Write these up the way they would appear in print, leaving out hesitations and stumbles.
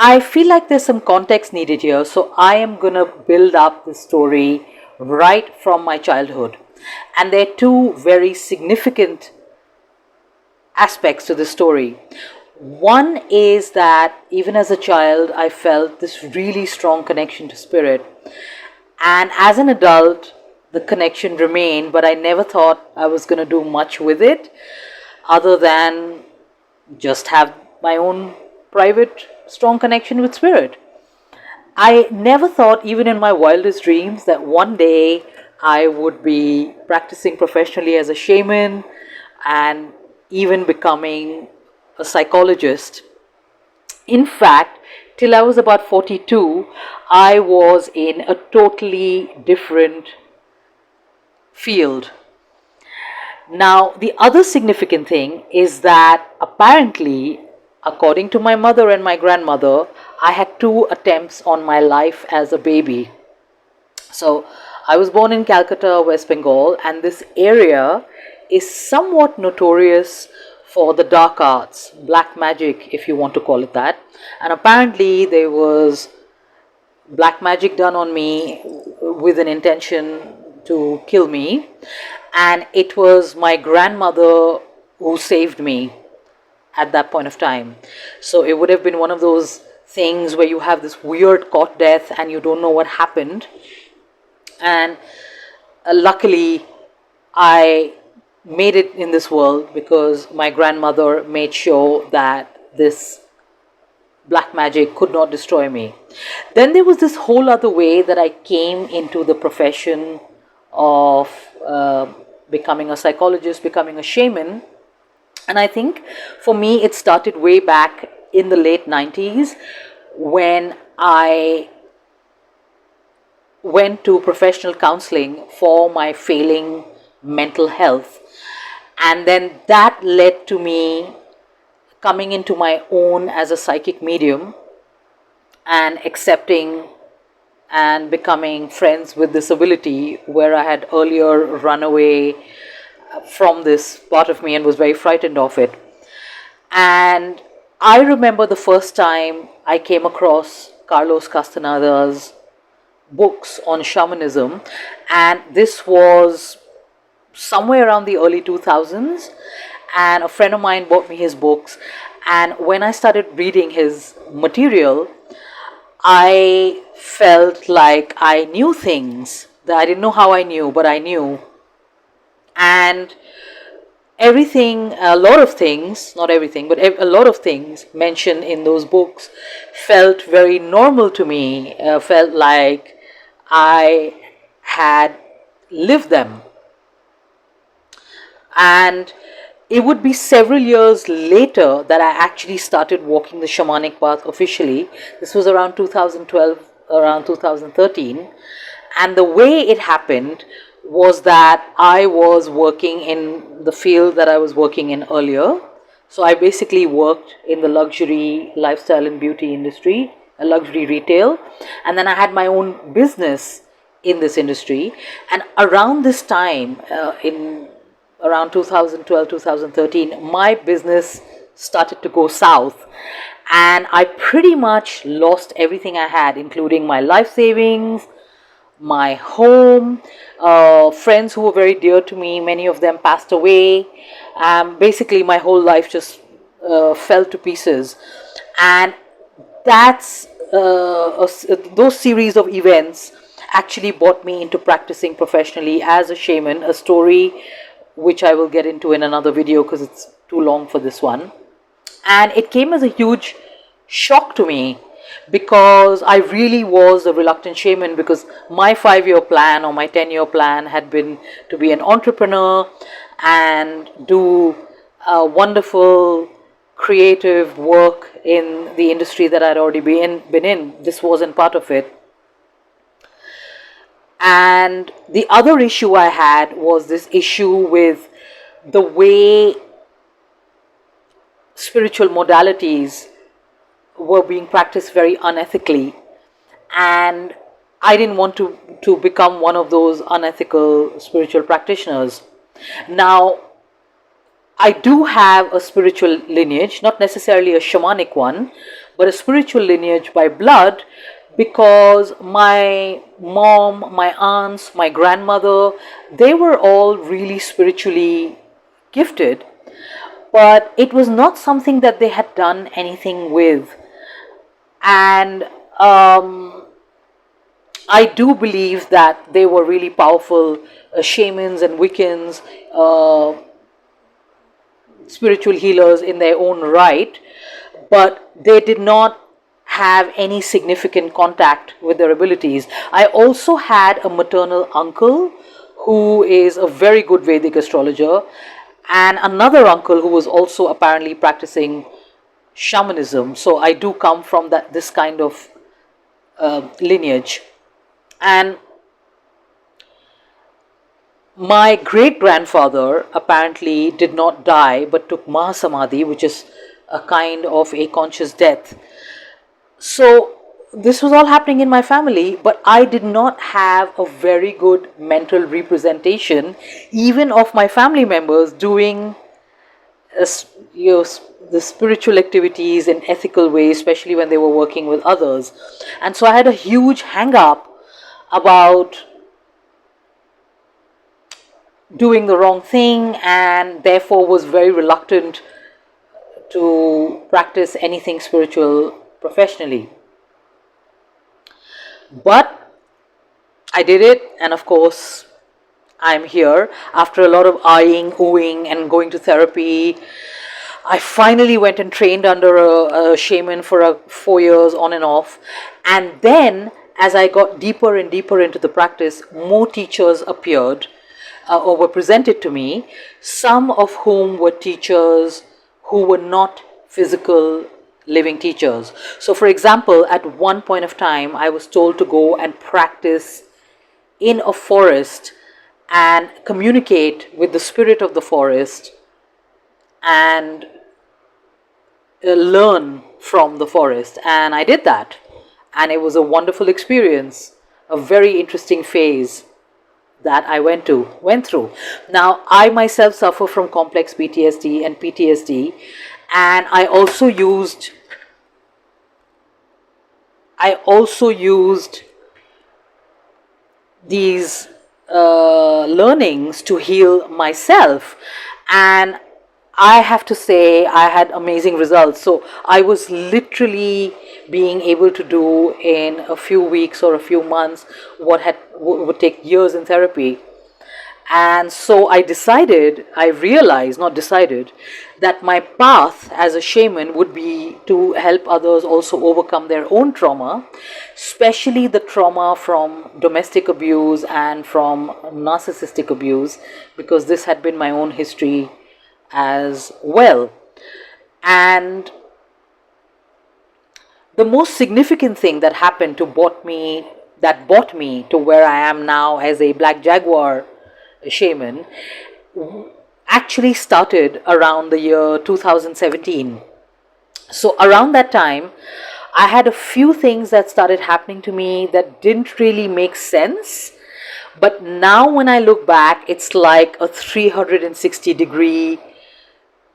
I feel like there's some context needed here, so I am going to build up the story right from my childhood. And there are two very significant aspects to the story. One is that even as a child, I felt this really strong connection to spirit. And as an adult, the connection remained, but I never thought I was going to do much with it other than just have my own private, strong connection with spirit. I never thought, even in my wildest dreams, that one day I would be practicing professionally as a shaman and even becoming a psychologist. In fact, till I was about 42, I was in a totally different field. Now, the other significant thing is that apparently, according to my mother and my grandmother, I had two attempts on my life as a baby. So, I was born in Calcutta, West Bengal, and this area is somewhat notorious for the dark arts, black magic, if you want to call it that. And apparently, there was black magic done on me with an intention to kill me, and it was my grandmother who saved me at that point of time. So it would have been one of those things where you have this weird caught death and you don't know what happened. And luckily, I made it in this world because my grandmother made sure that this black magic could not destroy me. Then there was this whole other way that I came into the profession of becoming a psychologist, becoming a shaman. And I think for me it started way back in the late 90s when I went to professional counseling for my failing mental health. And then that led to me coming into my own as a psychic medium and accepting and becoming friends with this ability, where I had earlier run away from this part of me and was very frightened of it. And I remember the first time I came across Carlos Castaneda's books on shamanism, and this was somewhere around the early 2000s, and a friend of mine bought me his books. And when I started reading his material, I felt like I knew things that I didn't know how I knew, but I knew. And everything, a lot of things, not everything, but a lot of things mentioned in those books felt very normal to me, felt like I had lived them. And it would be several years later that I actually started walking the shamanic path officially. This was around 2012, around 2013. And the way it happened was that I was working in the field that I was working in earlier. So I basically worked in the luxury lifestyle and beauty industry, a luxury retail. And then I had my own business in this industry. And around this time, in around 2012, 2013, my business started to go south, and I pretty much lost everything I had, including my life savings, my home, friends who were very dear to me. Many of them passed away. Basically, my whole life just fell to pieces, and that's those series of events actually brought me into practicing professionally as a shaman, a story which I will get into in another video because it's too long for this one. And it came as a huge shock to me because I really was a reluctant shaman, because my 5-year plan or my 10-year plan had been to be an entrepreneur and do wonderful creative work in the industry that I'd already been in. This wasn't part of it. And the other issue I had was this issue with the way spiritual modalities were being practiced very unethically. And I didn't want to become one of those unethical spiritual practitioners. Now, I do have a spiritual lineage, not necessarily a shamanic one, but a spiritual lineage by blood, because my mom, my aunts, my grandmother, they were all really spiritually gifted, but it was not something that they had done anything with. And I do believe that they were really powerful shamans and Wiccans, spiritual healers in their own right, but they did not have any significant contact with their abilities. I also had a maternal uncle who is a very good Vedic astrologer, and another uncle who was also apparently practicing shamanism. So I do come from that this kind of lineage. And my great grandfather apparently did not die but took Mahasamadhi, which is a kind of a conscious death. So this was all happening in my family, but I did not have a very good mental representation, even of my family members doing you know, the spiritual activities in ethical ways, especially when they were working with others. And so I had a huge hang up about doing the wrong thing, and therefore was very reluctant to practice anything spiritual professionally. But I did it, and of course, I'm here. After a lot of eyeing, oohing, and going to therapy, I finally went and trained under a shaman for 4 years on and off. And then, as I got deeper and deeper into the practice, more teachers appeared or were presented to me, some of whom were teachers who were not physical living teachers. So, for example, at one point of time, I was told to go and practice in a forest and communicate with the spirit of the forest and learn from the forest. And I did that. And it was a wonderful experience, a very interesting phase that I went through. Now, I myself suffer from complex PTSD and PTSD, and I also used these learnings to heal myself, and I have to say I had amazing results. So I was literally being able to do in a few weeks or a few months what would take years in therapy. And so I realized, not decided, that my path as a shaman would be to help others also overcome their own trauma, especially the trauma from domestic abuse and from narcissistic abuse, because this had been my own history as well. And the most significant thing that happened that brought me to where I am now as a Black Jaguar shaman actually started around the year 2017. So around that time, I had a few things that started happening to me that didn't really make sense. But now when I look back, it's like a 360-degree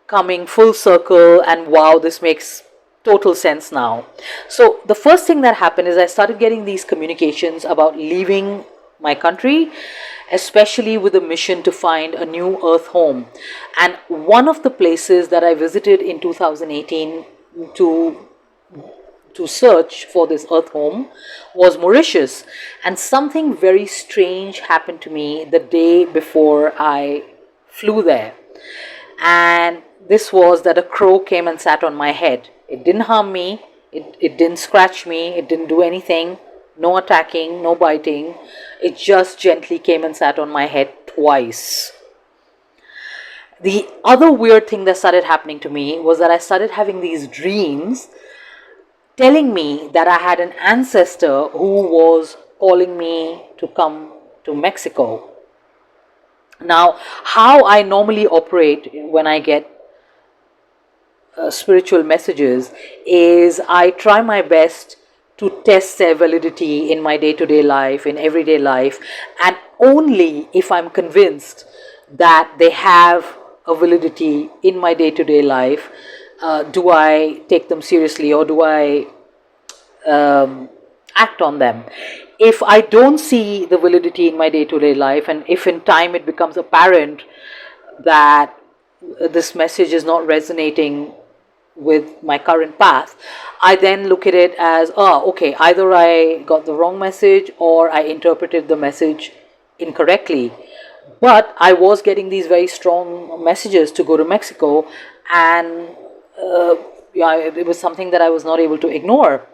coming full circle, and wow, this makes total sense now. So the first thing that happened is I started getting these communications about leaving my country, especially with a mission to find a new earth home. And one of the places that I visited in 2018 to search for this earth home was Mauritius. And something very strange happened to me the day before I flew there. And this was that a crow came and sat on my head. It didn't harm me, it didn't scratch me, it didn't do anything, no attacking, no biting. It just gently came and sat on my head twice. The other weird thing that started happening to me was that I started having these dreams telling me that I had an ancestor who was calling me to come to Mexico. Now, how I normally operate when I get spiritual messages is I try my best to test their validity in my day-to-day life, in everyday life, and only if I'm convinced that they have a validity in my day to day life? Do I take them seriously, or do I act on them? If I don't see the validity in my day to day life, and if in time it becomes apparent that this message is not resonating with my current path, I then look at it as, oh, okay, either I got the wrong message or I interpreted the message incorrectly. But I was getting these very strong messages to go to Mexico, and yeah, it was something that I was not able to ignore.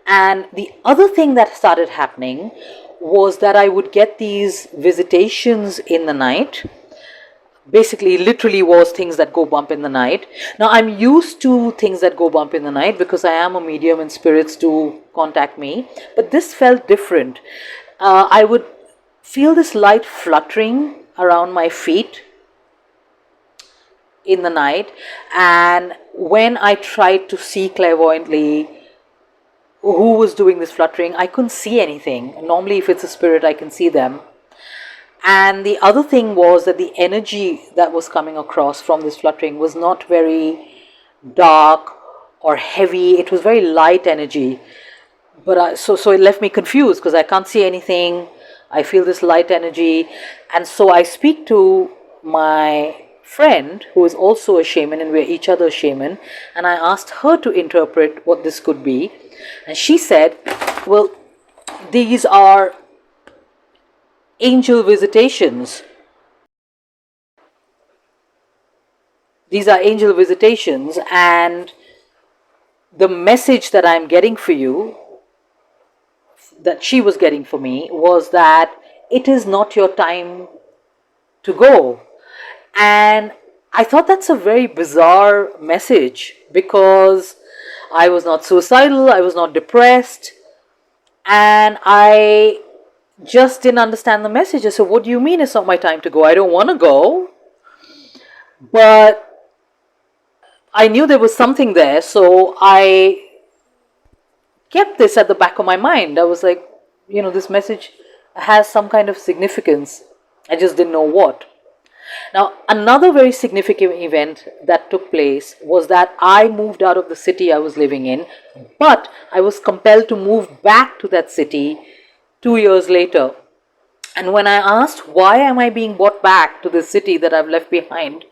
And the other thing that started happening was that I would get these visitations in the night. Basically, literally was things that go bump in the night. Now, I'm used to things that go bump in the night because I am a medium and spirits do contact me. But this felt different. I would feel this light fluttering around my feet in the night. And when I tried to see clairvoyantly who was doing this fluttering, I couldn't see anything. Normally, if it's a spirit, I can see them. And the other thing was that the energy that was coming across from this fluttering was not very dark or heavy. It was very light energy. But so it left me confused because I can't see anything. I feel this light energy. And so I speak to my friend who is also a shaman, and we're each other's shaman. And I asked her to interpret what this could be. And she said, well, these are angel visitations. These are angel visitations, and the message that I'm getting for you, that she was getting for me, was that it is not your time to go. And I thought that's a very bizarre message because I was not suicidal, I was not depressed, and I just didn't understand the message. So, what do you mean it's not my time to go? I don't want to go. But I knew there was something there, so I kept this at the back of my mind. I was like, this message has some kind of significance. I just didn't know what. Now, another very significant event that took place was that I moved out of the city I was living in, but I was compelled to move back to that city 2 years later. And when I asked why am I being brought back to this city that I've left behind,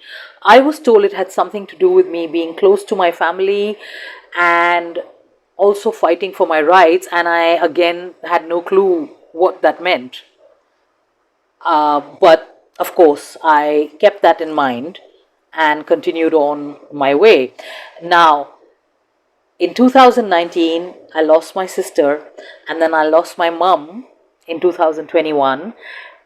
I was told it had something to do with me being close to my family and also fighting for my rights. And I again had no clue what that meant. But of course, I kept that in mind and continued on my way. Now, in 2019, I lost my sister, and then I lost my mum in 2021,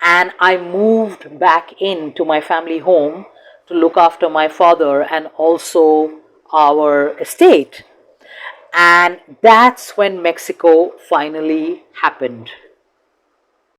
and I moved back into my family home to look after my father and also our estate. And that's when Mexico finally happened.